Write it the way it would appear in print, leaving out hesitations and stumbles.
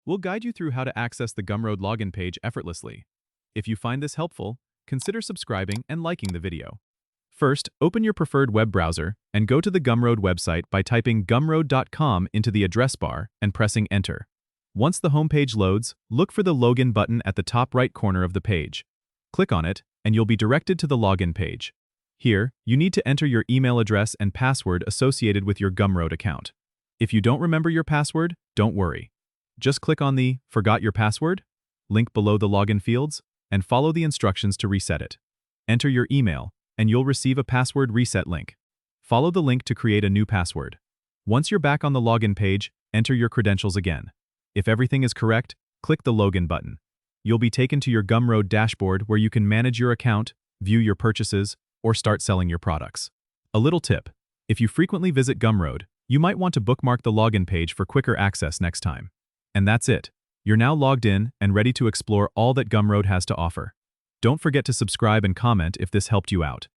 We'll guide you through how to access the Gumroad login page effortlessly. If you find this helpful, consider subscribing and liking the video. First, open your preferred web browser and go to the Gumroad website by typing gumroad.com into the address bar and pressing Enter. Once the homepage loads, look for the Login button at the top right corner of the page. Click on it, and you'll be directed to the login page. Here, you need to enter your email address and password associated with your Gumroad account. If you don't remember your password, don't worry. Just click on the Forgot Your Password link below the login fields and follow the instructions to reset it. Enter your email, and you'll receive a password reset link. Follow the link to create a new password. Once you're back on the login page, enter your credentials again. If everything is correct, click the Login button. You'll be taken to your Gumroad dashboard where you can manage your account, view your purchases, or start selling your products. A little tip: if you frequently visit Gumroad, you might want to bookmark the login page for quicker access next time. And that's it. You're now logged in and ready to explore all that Gumroad has to offer. Don't forget to subscribe and comment if this helped you out.